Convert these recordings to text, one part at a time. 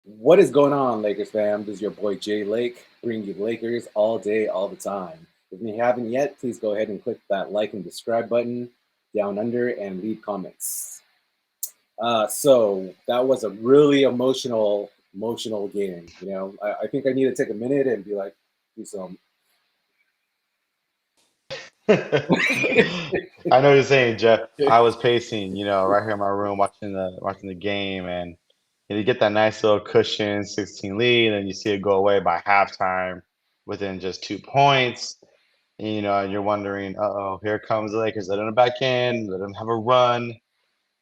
What is going on, Lakers fam? This is your boy Jay Lake, bringing you Lakers all day, all the time. If you haven't yet, please go ahead and click that like and subscribe button down under and leave comments. So that was a really emotional game. I think I need to take a minute and be like, do some. I know what you're saying, Jeff. I was pacing, right here in my room watching the game, and you get that nice little cushion 16 lead, and you see it go away by halftime within just 2 points. And you're wondering, uh-oh, here comes the Lakers. Let them back in, let them have a run.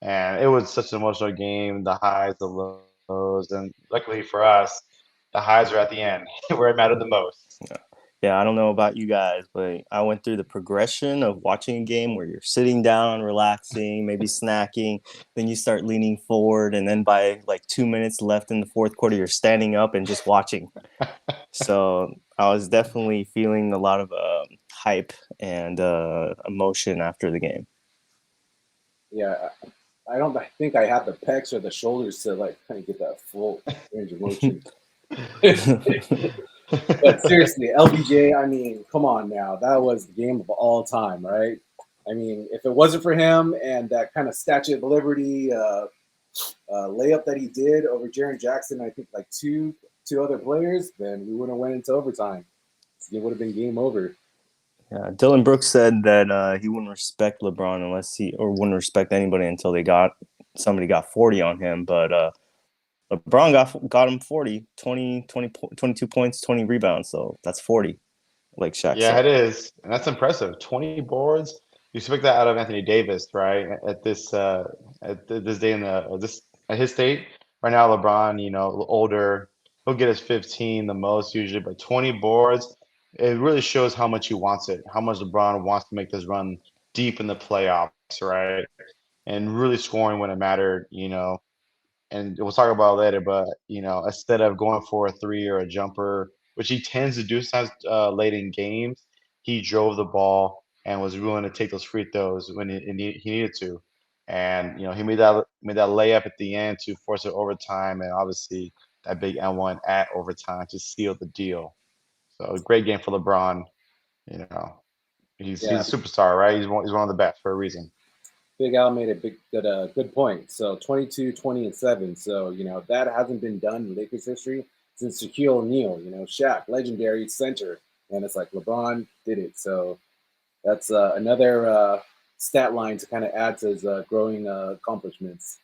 And it was such an emotional game, the highs, the lows, and luckily for us, the highs are at the end, where it mattered the most. Yeah, I don't know about you guys, but I went through the progression of watching a game where you're sitting down, relaxing, maybe snacking, then you start leaning forward, and then by like 2 minutes left in the fourth quarter, you're standing up and just watching. So I was definitely feeling a lot of hype and emotion after the game. Yeah, I don't think I have the pecs or the shoulders to like kind of get that full range of motion. But seriously, LBJ, I mean, come on now. That was the game of all time, right? I mean, if it wasn't for him and that kind of Statue of Liberty layup that he did over Jaren Jackson, I think like two other players, then we would have went into overtime. It would have been game over. Yeah, Dylan Brooks said that he wouldn't respect LeBron or wouldn't respect anybody until somebody got 40 on him. But LeBron got him 40, 22 points, 20 rebounds. So that's 40, like Shaq Yeah, said. it is, and that's impressive. 20 boards. You expect that out of Anthony Davis, right? At this day in the this at his state right now, LeBron, older, he'll get his 15 the most usually, but 20 boards. It really shows how much he wants it, how much LeBron wants to make this run deep in the playoffs, right? And really scoring when it mattered. And we'll talk about it later, but instead of going for a three or a jumper, which he tends to do sometimes late in games, he drove the ball and was willing to take those free throws when he needed to. And he made that layup at the end to force it overtime, and obviously that big N1 at overtime to seal the deal. So a great game for LeBron. You know, he's Yeah, a superstar, right? He's one of the best for a reason. Big Al made a good point. So 22, 20, and 7. So, that hasn't been done in Lakers history since Shaquille O'Neal, Shaq, legendary center. And it's like LeBron did it. So that's another stat line to kind of add to his growing accomplishments.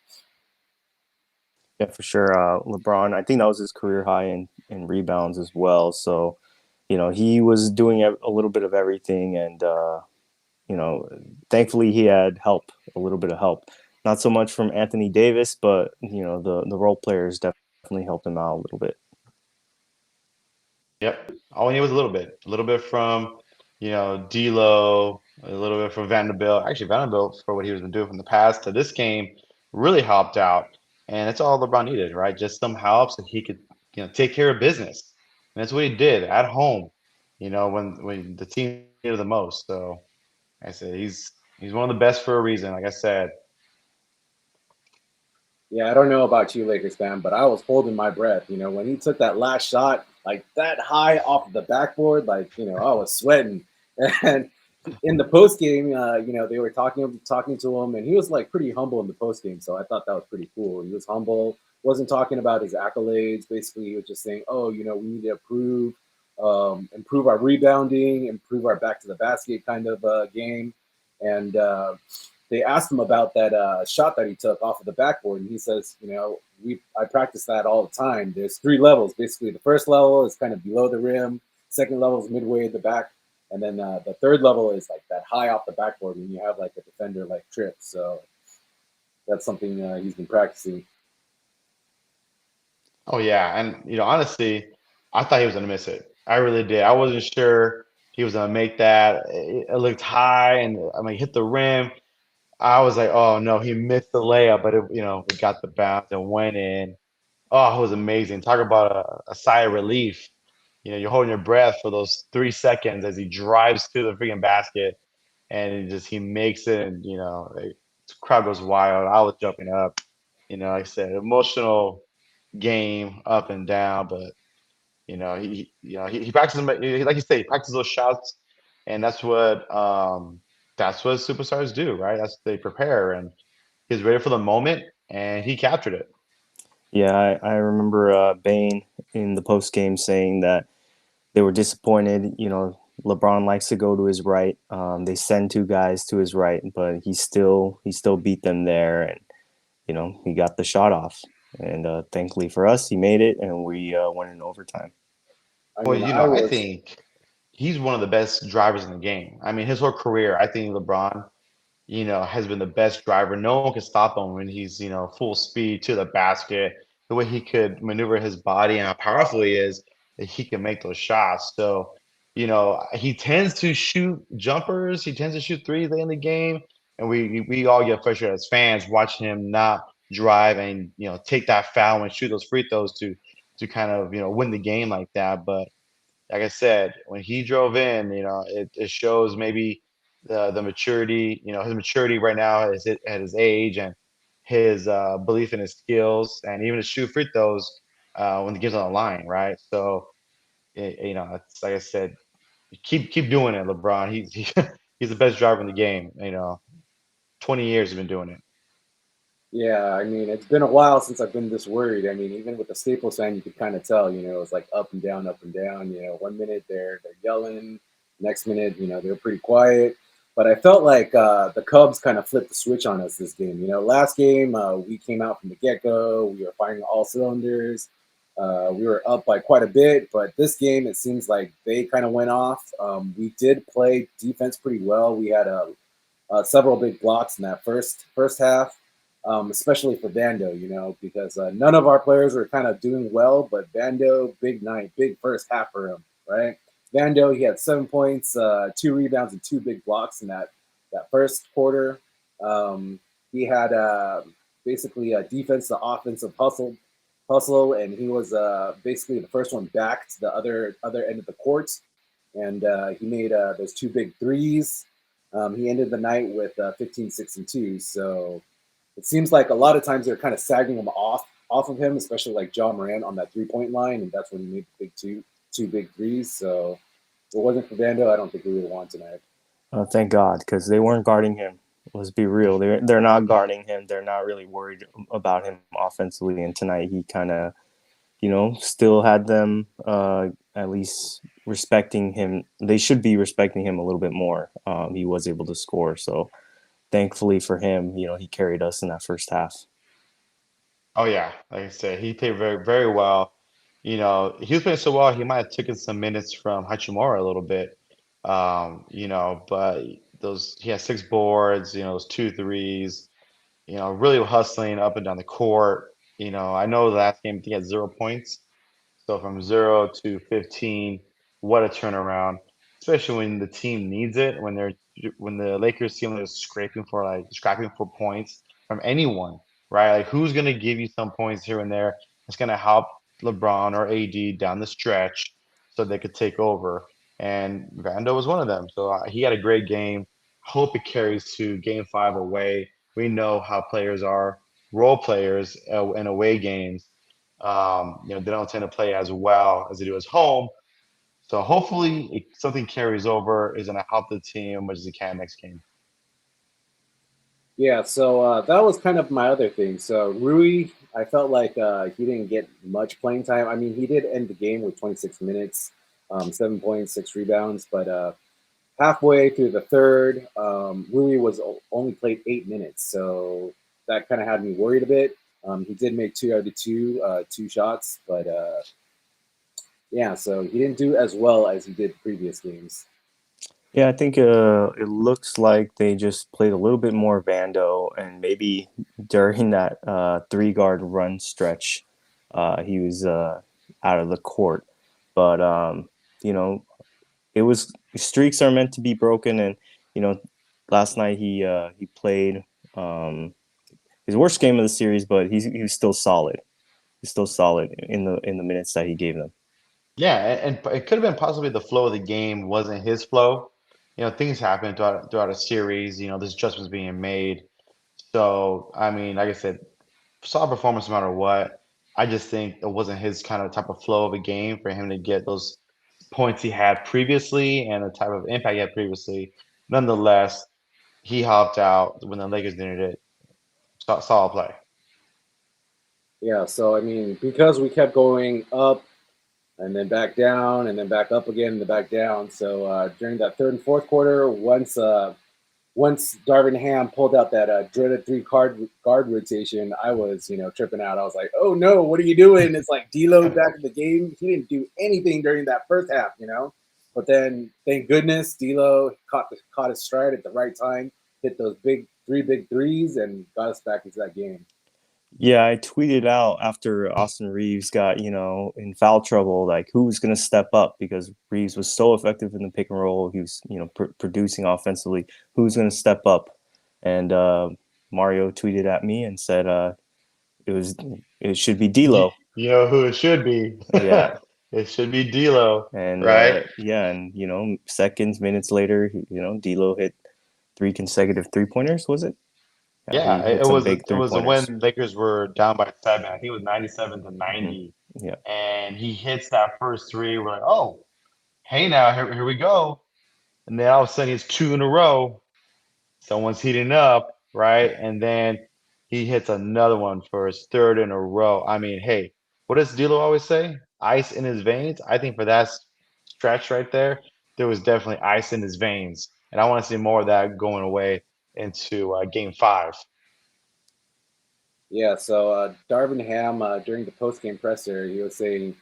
Yeah, for sure. LeBron, I think that was his career high in rebounds as well. So, he was doing a little bit of everything, and you know, thankfully he had help, a little bit of help. Not so much from Anthony Davis, but the role players definitely helped him out a little bit. Yep. All we need was a little bit from, D'Lo, a little bit from Vanderbilt. Actually, Vanderbilt for what he was been doing from the past to this game really helped out, and that's all LeBron needed, right? Just some help so he could, take care of business, and that's what he did at home. When the team needed the most. So, like I said he's one of the best for a reason. Like I said, Yeah, I don't know about you, Lakers fan, but I was holding my breath. When he took that last shot, like that high off the backboard, like I was sweating. And in the post game, they were talking to him, and he was like pretty humble in the post game. So I thought that was pretty cool. He was humble, wasn't talking about his accolades. Basically, he was just saying, "Oh, we need to improve our rebounding, improve our back to the basket kind of game." And they asked him about that shot that he took off of the backboard, and he says, I practice that all the time. There's three levels. Basically, the first level is kind of below the rim. Second level is midway at the back, and then the third level is like that high off the backboard when you have like a defender like trip. So that's something he's been practicing. oh yeah, and honestly, I thought he was gonna miss it. I really did. I wasn't sure he was gonna make that. It looked high, and I mean, hit the rim. I was like, oh no, he missed the layup, but it got the bounce and went in. Oh, it was amazing. Talk about a sigh of relief. You're holding your breath for those 3 seconds as he drives to the freaking basket, and he makes it, and the crowd goes wild. I was jumping up. Like I said, emotional. game up and down, but he practices like you say, he practices those shots, and that's what superstars do, right? That's they prepare, and he's ready for the moment, and he captured it. Yeah, I remember Bain in the post game saying that they were disappointed. LeBron likes to go to his right. They send two guys to his right, but he still beat them there, and he got the shot off. And thankfully for us, he made it, and we went in overtime. I Well, mean, I I was think he's one of the best drivers in the game. I mean, his whole career, I think LeBron has been the best driver. No one can stop him when he's, full speed to the basket. The way he could maneuver his body and how powerful he is, that he can make those shots. So, he tends to shoot jumpers. He tends to shoot threes late in the game, and we all get frustrated as fans watching him not drive and take that foul and shoot those free throws to kind of win the game like that. But like I said, when he drove in, it shows maybe the maturity, his maturity right now at his age and his belief in his skills and even to shoot free throws when the game's on the line, right? So, it's like I said, keep doing it, LeBron. He's the best driver in the game. 20 years he's been doing it. Yeah, I mean, it's been a while since I've been this worried. I mean, even with the Staples fan, you could kind of tell, it's like up and down, up and down. One minute they're yelling, next minute, they're pretty quiet. But I felt like the Cubs kind of flipped the switch on us this game. Last game we came out from the get go, we were firing all cylinders. We were up by quite a bit, but this game it seems like they kind of went off. We did play defense pretty well. We had several big blocks in that first half, especially for Bando, because none of our players were kind of doing well, but Bando, big night, big first half for him, right? Bando, he had 7 points, 2 rebounds, and 2 big blocks in that first quarter. He had basically a defense to offensive hustle, and he was basically the first one back to the other end of the court, and he made those 2 big threes. He ended the night with 15, 6, and 2. So it seems like a lot of times they're kind of sagging him off of him, especially like John Moran on that 3 point line, and that's when he made the big two big threes. So if it wasn't for Vando, I don't think we would have won tonight. Thank God, because they weren't guarding him. Let's be real; they're not guarding him. They're not really worried about him offensively. And tonight, he kind of, still had them at least respecting him. They should be respecting him a little bit more. He was able to score, so thankfully for him, he carried us in that first half. Oh yeah, like I said, he played very very well. He was playing so well, he might have taken some minutes from Hachimura a little bit. But those he had 6 boards, those 2 threes, really hustling up and down the court. I know the last game he had 0 points. So from 0 to 15, what a turnaround! Especially when the team needs it, when the Lakers seem like they're scrapping for points from anyone, right? Like who's gonna give you some points here and there? It's gonna help LeBron or AD down the stretch so they could take over. And Vando was one of them. So he had a great game. Hope it carries to Game 5 away. We know how players are, role players in away games. They don't tend to play as well as they do as home. So hopefully something carries over is going to help the team as much as it can next game. Yeah, so that was kind of my other thing. So Rui, I felt like he didn't get much playing time. I mean, he did end the game with 26 minutes, 7 points, 6 rebounds, but halfway through the third, Rui was only played 8 minutes, so that kind of had me worried a bit. He did make 2 out of 2 shots, but yeah, so he didn't do as well as he did previous games. Yeah, I think it looks like they just played a little bit more Vando, and maybe during that 3 guard run stretch, he was out of the court. But you know, it was streaks are meant to be broken, and you know, last night he played his worst game of the series, but he was still solid. He's still solid in the minutes that he gave them. Yeah, and it could have been possibly the flow of the game wasn't his flow. Things happen throughout a series. There's adjustments being made. So, I mean, like I said, solid performance no matter what. I just think it wasn't his kind of type of flow of a game for him to get those points he had previously and the type of impact he had previously. Nonetheless, he helped out when the Lakers needed it. Solid play. Yeah, so I mean, because we kept going up and then back down and then back up again and then back down. So during that third and fourth quarter, once Darvin Ham pulled out that dreaded three guard rotation, I was tripping out. I was like, oh no, what are you doing? It's like D'Lo back in the game. He didn't do anything during that first half. But then thank goodness D'Lo caught his stride at the right time, hit those big threes, and got us back into that game. Yeah, I tweeted out after Austin Reeves got, in foul trouble, like who's going to step up because Reeves was so effective in the pick and roll. He was, producing offensively. Who's going to step up? And Mario tweeted at me and said it should be You, D'Lo. you know who it should be? Yeah. It should be D'Lo, And right? yeah, and seconds, minutes later, D'Lo hit 3 consecutive 3-pointers, was it? Yeah, he Yeah, hit some big it was 3-pointers. when Lakers were down by 7. I think it was 97 to Hmm. 90. Yeah. And he hits that first three. We're like, oh, hey now, here we go. And then all of a sudden he's two in a row. Someone's heating up, right? And then he hits another one for his third in a row. I mean, hey, what does D'Lo always say? Ice in his veins. I think for that stretch right there was definitely ice in his veins, and I want to see more of that going away into Game 5. Yeah, so Darvin Ham during the post game presser, he was saying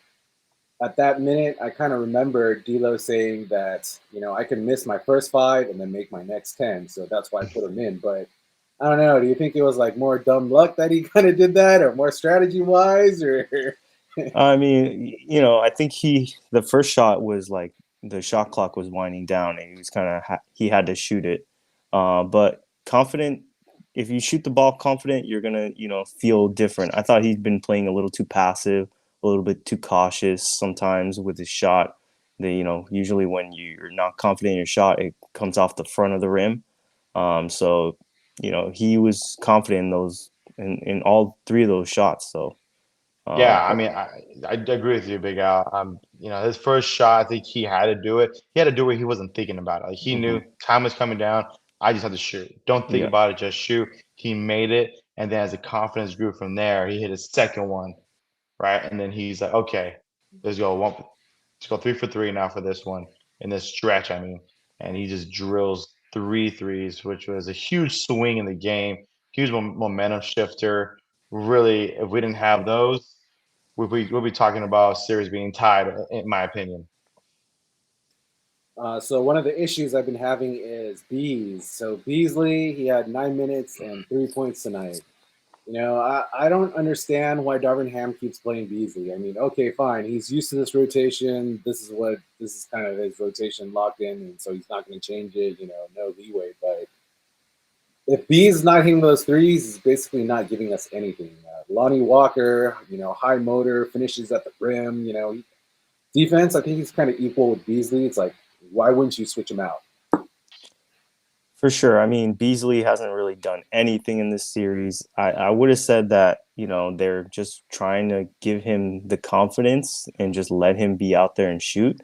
at that minute, I kind of remember D'Lo saying that I can miss my first five and then make my next 10, so that's why I put him in. But I don't know. Do you think it was like more dumb luck that he kind of did that, or more strategy wise, or I mean, I think the first shot was like the shot clock was winding down, and he was kind of he had to shoot it. But confident, if you shoot the ball confident, you're gonna feel different. I thought he'd been playing a little too passive, a little bit too cautious sometimes with his shot. Usually when you're not confident in your shot, it comes off the front of the rim. So he was confident in those in all three of those shots. So. Yeah, I Ho- mean, I agree with you, Big Al. His first shot, I think he had to do it. He had to do it. He wasn't thinking about it. Like he knew mhm. time was coming down. I just had to shoot. Don't think Yeah. about it. Just shoot. He made it, and then as the confidence grew from there, he hit his second one, right? And then he's like, okay, let's go one, let's go 3 for 3 now for this one in this stretch. I mean, and he just drills three threes, which was a huge swing in the game, huge momentum shifter. Really, if we didn't have those, we'll be talking about series being tied, in my opinion. so one of the issues I've been having is Bees. So Beasley, he had 9 minutes and 3 points tonight. I don't understand why Darvin Ham keeps playing Beasley. I mean, okay, fine. He's used to this rotation. This is kind of his rotation locked in, and so he's not going to change it. No leeway. But if B's not hitting those threes, he's basically not giving us anything. Lonnie Walker, high motor, finishes at the rim. Defense, I think he's kind of equal with Beasley. It's like, why wouldn't you switch him out? For sure. I mean, Beasley hasn't really done anything in this series. I would have said that, they're just trying to give him the confidence and just let him be out there and shoot.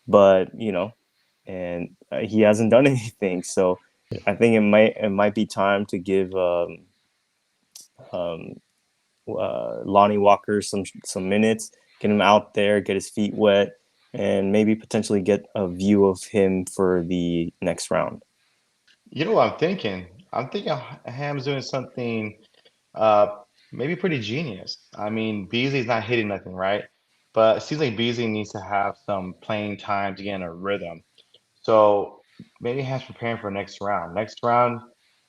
But, and he hasn't done anything. So I think it might be time to give um, Lonnie Walker some minutes, get him out there, get his feet wet, and maybe potentially get a view of him for the next round. You know what I'm thinking? I'm thinking Ham's doing something uh, maybe pretty genius. I mean, Beasley's not hitting nothing, right? But it seems like Beasley needs to have some playing time to get in a rhythm. So maybe Ham's preparing for next round. Next round,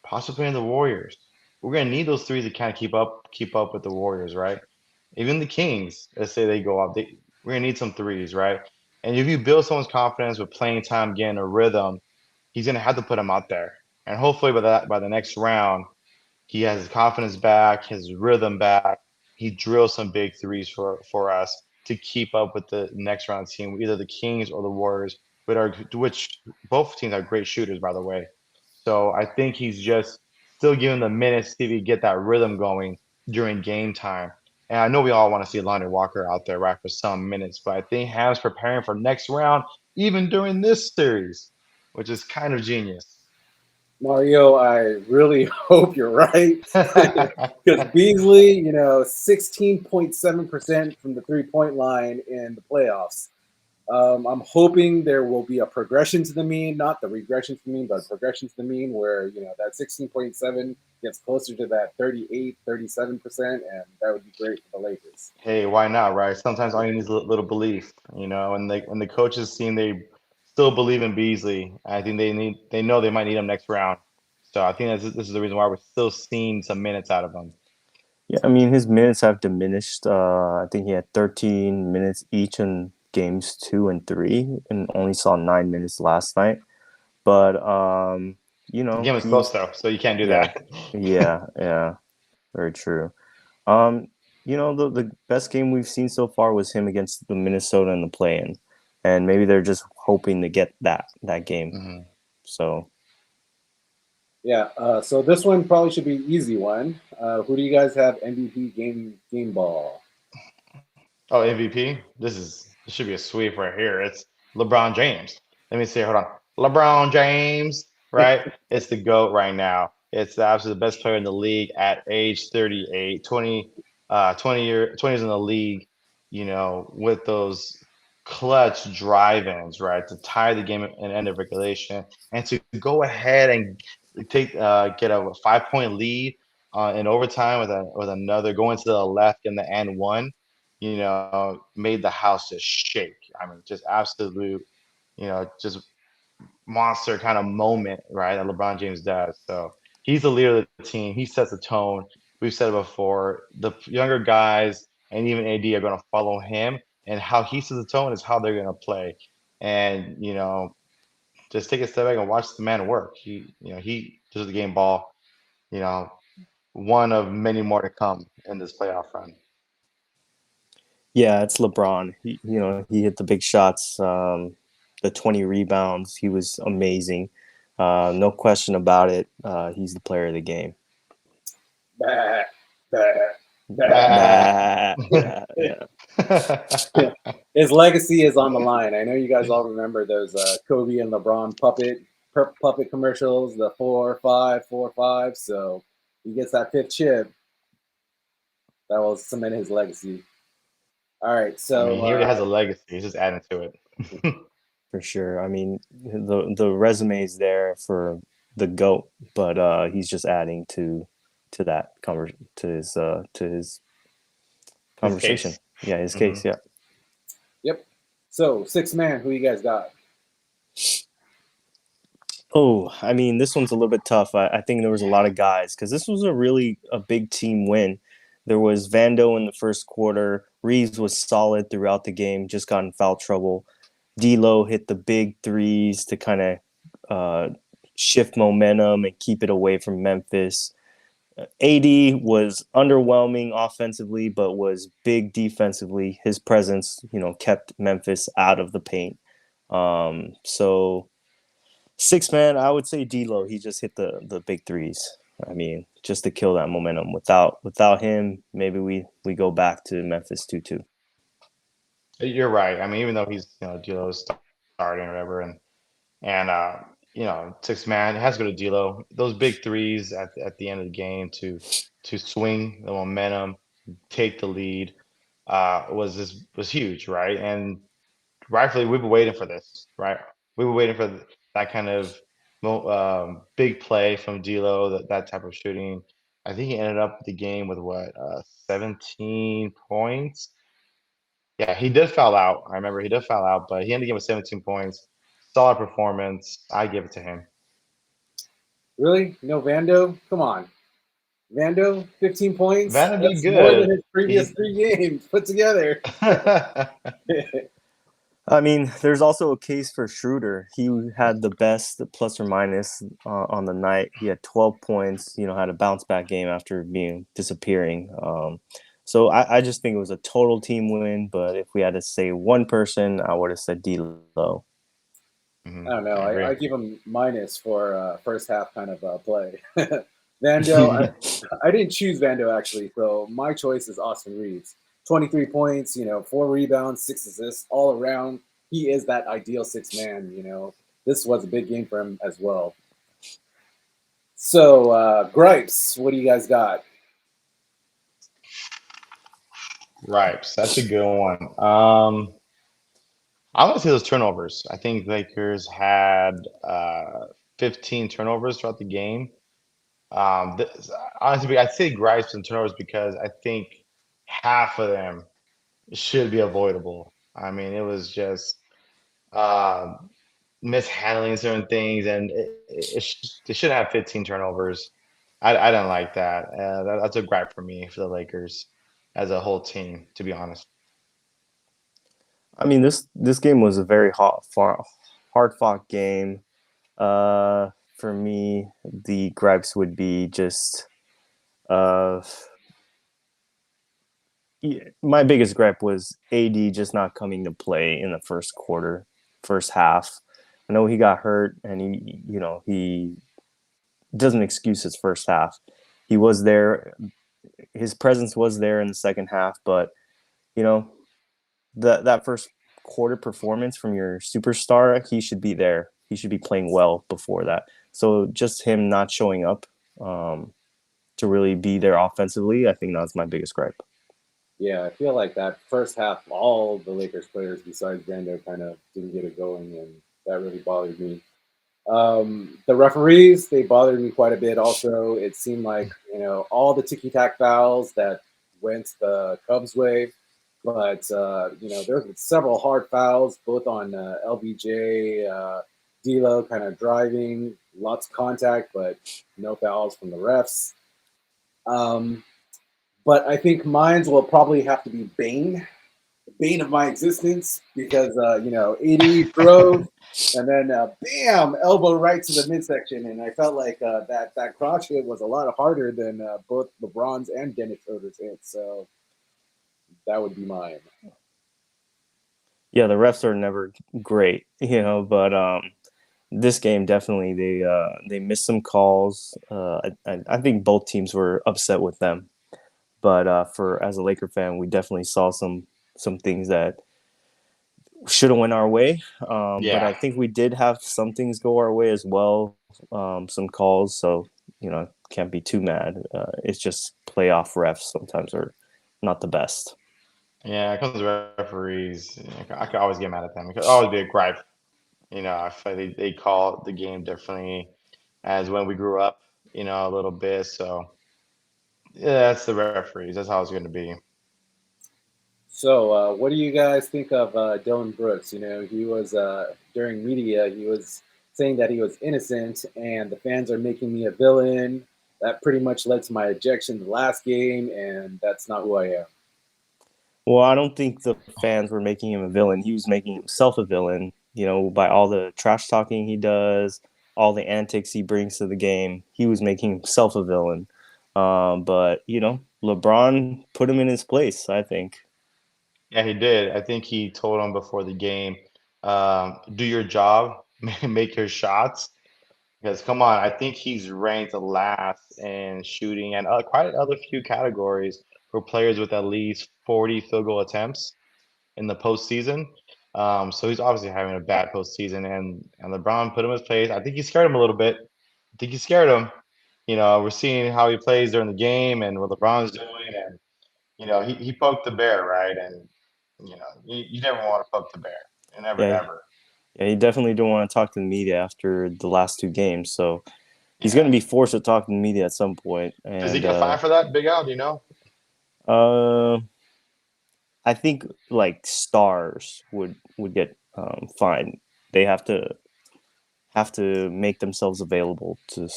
possibly playing the Warriors. We're gonna need those threes to kind of keep up with the Warriors, right? Even the Kings, let's say they go up, we're gonna need some threes, right? And if you build someone's confidence with playing time, getting a rhythm, he's gonna have to put them out there. And hopefully by the next round, he has his confidence back, his rhythm back. He drills some big threes for us to keep up with the next round team, either the Kings or the Warriors, which both teams are great shooters, by the way. So I think he's just still giving the minutes to see if he get that rhythm going during game time. And I know we all want to see Lonnie Walker out there, right, for some minutes, but I think Ham's preparing for next round, even during this series, which is kind of genius. Mario, I really hope you're right. Because Beasley, 16.7% from the 3-point line in the playoffs. I'm hoping there will be a progression to the mean, not the regression to the mean, but progression to the mean where, that 16.7 gets closer to that 38, 37%, and that would be great for the Lakers. Hey, why not, right? Sometimes all you need is a little belief, and the coaches seem they still believe in Beasley. I think they know they might need him next round. So I think this is the reason why we're still seeing some minutes out of him. Yeah, I mean his minutes have diminished. I think he had 13 minutes each in games 2 and 3, and only saw 9 minutes last night. But The game was close he's though, so you can't do yeah, that. yeah, very true. Um, the best game we've seen so far was him against the Minnesota in the play-in, and maybe they're just hoping to get that game. Mhm. So Yeah, so this one probably should be an easy one. Who do you guys have MVP game ball? Oh, MVP. This should be a sweep right here. It's LeBron James. Let me see. Hold on. LeBron James, right? It's the GOAT right now. It's the absolute best player in the league at age 38, 20 years in the league, with those clutch drive-ins, right? To tie the game and end of regulation and to go ahead and get a 5-point lead in overtime with another going to the left in the and one, made the house just shake. I mean, just absolute, just monster kind of moment, right? That LeBron James does. So he's the leader of the team. He sets the tone. We've said it before. The younger guys and even AD are going to follow him, and how he sets the tone is how they're going to play. And just take a step back and watch the man work. He does the game ball. You know, one of many more to come in this playoff run. yeah, it's LeBron. He hit the big shots, the 20 rebounds. He was amazing. No question about it. He's the player of the game. Bah, bah, bah. Bah. Bah, yeah, yeah. His legacy is on the line. I know you guys all remember those Kobe and LeBron puppet commercials, the 4-5, 4-5. So he gets that fifth chip. That will cement his legacy. All right, I mean, so he already has a legacy. He's just adding to it. For sure. I mean, the resume is there for the goat, but he's just adding to that to his His conversation. case. Yeah, his Hmm. case. Yeah. yep. So six man, who you guys got? Oh, I mean, this one's a little bit tough. I think there was a lot of guys because this was a big team win. There was Vando in the first quarter. Reeves was solid throughout the game. Just got in foul trouble. D'Lo hit the big threes to kind of shift momentum and keep it away from Memphis. AD was underwhelming offensively, but was big defensively. His presence, kept Memphis out of the paint. So six man, I would say D'Lo. He just hit the big threes. I mean, just to kill that momentum. Without him, maybe we go back to Memphis 2-2. You're right. I mean, even though he's D'Lo's starting or whatever, and six man, it has to go to D'Lo. Those big threes at the end of the game to swing the momentum, take the lead, was huge, right? And rightfully, we've been waiting for this, right? We were waiting for that kind of big play from D'Lo, that type of shooting. I think he ended up the game with what, 17 points. Yeah, he did foul out. I remember he did foul out, but he ended the game with 17 points. Solid performance. I give it to him. Really? No Vando? Come on. Vando, 15 points. Vanna did That's more than good. his previous He 3 games put together. I mean, there's also a case for Schroeder. He had the best plus or minus on the night. He had 12 points. Had a bounce back game after being disappearing. So I just think it was a total team win. But if we had to say one person, I would have said D'Lo. I don't know. I agree. I give him minus for first half kind of play. Vando, I didn't choose Vando actually, so my choice is Austin Reeves. 23 points, 4 rebounds, 6 assists, all around. He is that ideal six man. This was a big game for him as well. So, gripes, what do you guys got? Right. So that's a good one. I want to say those turnovers. I think Lakers had 15 turnovers throughout the game. Honestly, I'd say gripes and turnovers because I think half of them should be avoidable. I mean, it was just uh, mishandling certain things, and they should have 15 turnovers. I didn't like that. That's a gripe for me for the Lakers as a whole team, to be honest. I mean, this game was a very hard fought game. For me, the gripes would be just uh, my biggest gripe was AD just not coming to play in the first quarter, first half. I know he got hurt, and he doesn't excuse his first half. He was there. His presence was there in the second half, but you know that first quarter performance from your superstar, he should be there. He should be playing well before that. So just him not showing up to really be there offensively, I think that's my biggest gripe. Yeah, I feel like that first half, all the Lakers players besides Vando kind of didn't get it going, and that really bothered me. The referees, they bothered me quite a bit. Also, it seemed like all the ticky tack fouls that went the Cubs' way, but there were several hard fouls, both on LBJ, D'Lo, kind of driving, lots of contact, but no fouls from the refs. Um, but I think mines will probably have to be bane of my existence because 80 drove and then bam, elbow right to the midsection, and I felt like that crotch hit was a lot harder than both LeBron's and Dennis Schroeder's hits. So that would be mine. Yeah, the refs are never great, but this game definitely they missed some calls. I think both teams were upset with them, but for as a Laker fan, we definitely saw some things that should have went our way. But I Yeah. think we did have some things go our way as well. Some calls, so can't be too mad. It's just playoff refs sometimes are not the best. Yeah, it comes to referees. I could always get mad at them. It could always be a gripe. I feel like they call the game differently as when we grew up, a little bit. So yeah, that's the referees. That's how it's going to be. So what do you guys think of Dylan Brooks? He was during media, he was saying that he was innocent, and the fans are making me a villain. That pretty much led to my ejection the last game, and that's not who I am. Well, I don't think the fans were making him a villain. He was making himself a villain, by all the trash talking he does, all the antics he brings to the game. He was making himself a villain. But, LeBron put him in his place, I think. Yeah, he did. I think he told him before the game, do your job, make your shots. Because come on, I think he's ranked last in shooting and quite other few categories for players with at least 40 field goal attempts in the postseason. So he's obviously having a bad postseason, and LeBron put him in his place. I think he scared him a little bit. I think he scared him. We're seeing how he plays during the game and what LeBron's doing, and he poked the bear, right? And you never want to poke the bear, and never Yeah, ever. yeah, he definitely don't want to talk to the media after the last two games. So he's going Yeah. to be forced to talk to the media at some point. Does he And get fined for that, Big Al? Do you know? uh, I think like stars would get fined. They have to make themselves available to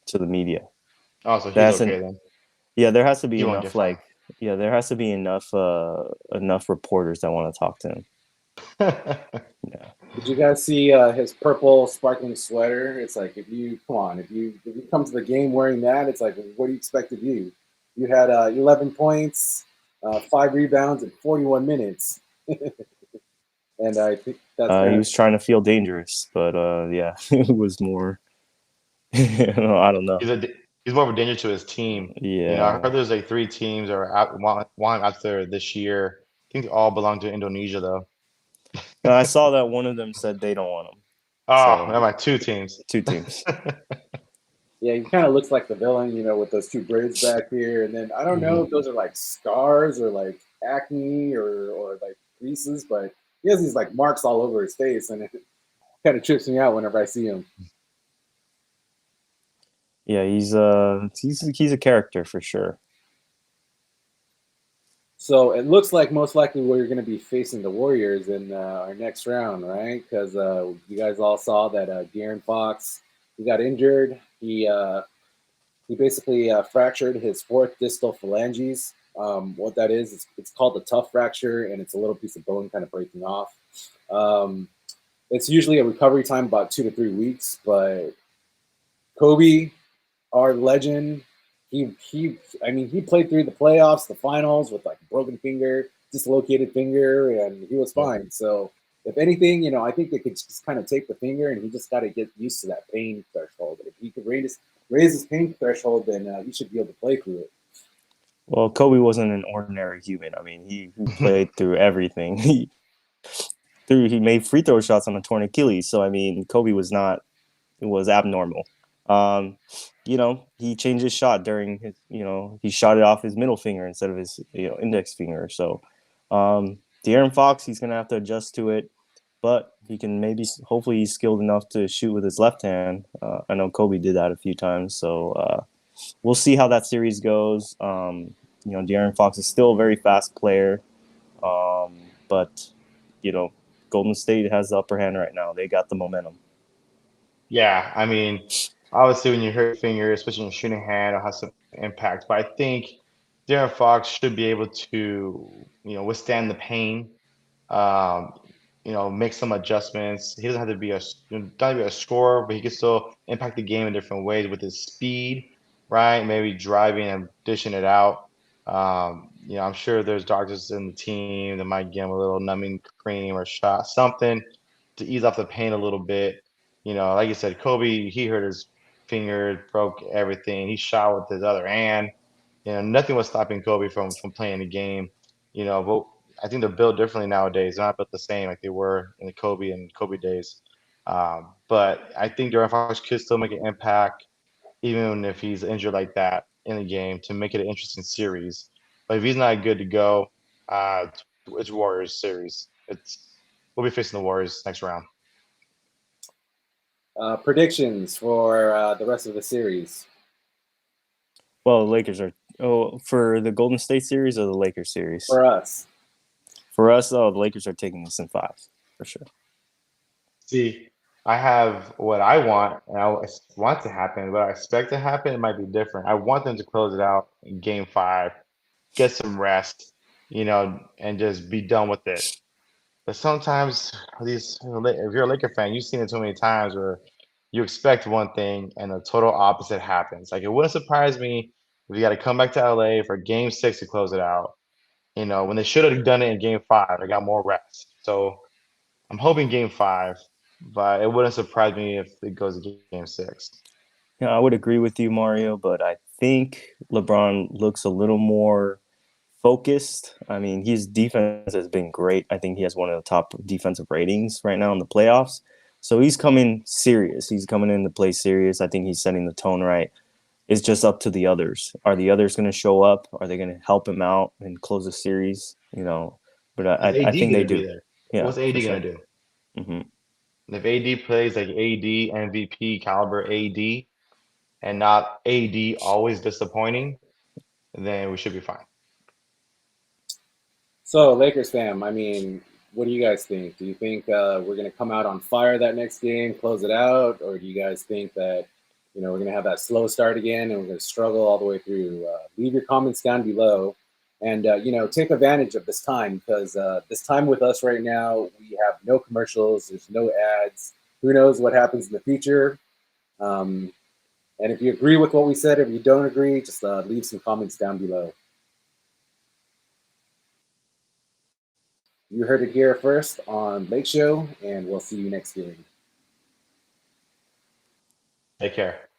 to the media. Oh, so There he's hasn't okay then. yeah there has to be He won't get enough fined. there has to be enough reporters that want to talk to him. Yeah. Did you guys see his purple sparkling sweater? It's like if you come on, if you come to the game wearing that, it's like what do you expect to do? You had 11 points, 5 rebounds in 41 minutes, and I think that's He kind of was trying to feel dangerous, but yeah, it was more I don't know. He's more of a danger to his team. I Yeah. heard there's like 3 teams that are out want him out there this year. I think they all belong to Indonesia though. No, I saw that one of them said they don't want him. Oh, So never mind, 2 teams. 2 teams. Yeah, he kind of looks like the villain, with those two braids back here, and then I don't know Mhm. if those are like scars or like acne or like creases, but he has these like marks all over his face, and it kind of trips me out whenever I see him. Yeah, he's a character for sure. So it looks like most likely we're going to be facing the Warriors in our next round, right? Because you guys all saw that De'Aaron Fox, he got injured. He basically fractured his fourth distal phalanges. What that is, it's called a tough fracture, and it's a little piece of bone kind of breaking off. Um, it's usually a recovery time about 2 to 3 weeks, but Kobe, our legend, he played through the playoffs, the finals with like a broken finger, dislocated finger, and he was Yep. fine. So if anything, I think they could just kind of take the finger, and he just got to get used to that pain threshold. If he could raise his pain threshold, then he should be able to play through it. Well, Kobe wasn't an ordinary human. I mean, he played through everything. He made free throw shots on a torn Achilles. So I mean, Kobe was abnormal. Um, he changed his shot during his, he shot it off his middle finger instead of his, index finger. So, De'Aaron Fox, he's gonna have to adjust to it, but he can hopefully, he's skilled enough to shoot with his left hand. I know Kobe did that a few times, so we'll see how that series goes. De'Aaron Fox is still a very fast player, but you know, Golden State has the upper hand right now. They got the momentum. Yeah, I mean, obviously when you hurt your finger, especially in your shooting hand, it'll have some impact. But I think Darren Fox should be able to, withstand the pain. Um, make some adjustments. He doesn't have to be not to be a scorer, but he can still impact the game in different ways with his speed, right? Maybe driving and dishing it out. I'm sure there's doctors in the team that might give him a little numbing cream or shot, something to ease off the pain a little bit. Like you said, Kobe, he hurt his finger, broke everything. He shot with his other hand. Nothing was stopping Kobe from playing the game. But I think they're built differently nowadays. They're not built the same like they were in the Kobe days. But I think De'Aaron Fox could still make an impact, even if he's injured like that in the game, to make it an interesting series. But if he's not good to go, it's Warriors series. We'll be facing the Warriors next round. Predictions for the rest of the series. Well, the Lakers are for the Golden State series or the Lakers series. For us. For us, the Lakers are taking this in 5 for sure. See, I have what I want, and I want to happen. What I expect to happen, it might be different. I want them to close it out in Game 5, get some rest, and just be done with it. But sometimes if you're a Laker fan, you've seen it too many times where you expect one thing and the total opposite happens. Like it wouldn't surprise me if you got to come back to LA for Game 6 to close it out. When they should have done it in Game 5, they got more rest. So I'm hoping Game 5, but it wouldn't surprise me if it goes to Game 6. Yeah, I would agree with you, Mario, but I think LeBron looks a little more focused. I mean, his defense has been great. I think he has one of the top defensive ratings right now in the playoffs. So he's coming serious. He's coming in to play serious. I think he's setting the tone right. It's just up to the others. Are the others going to show up? Are they going to help him out and close the series? But Is I AD think they going to be do. there? Yeah, What's for AD going sure. to do? Hmm. If AD plays like AD MVP caliber AD and not AD always disappointing, then we should be fine. So, Lakers fam, I mean, what do you guys think? Do you think we're going to come out on fire that next game, close it out, or do you guys think that we're going to have that slow start again and we're going to struggle all the way through? Leave your comments down below, and take advantage of this time because this time with us right now, we have no commercials, there's no ads. Who knows what happens in the future? Um, and if you agree with what we said, if you don't agree, just leave some comments down below. You heard it here first on Lake Show, and we'll see you next game. Take care.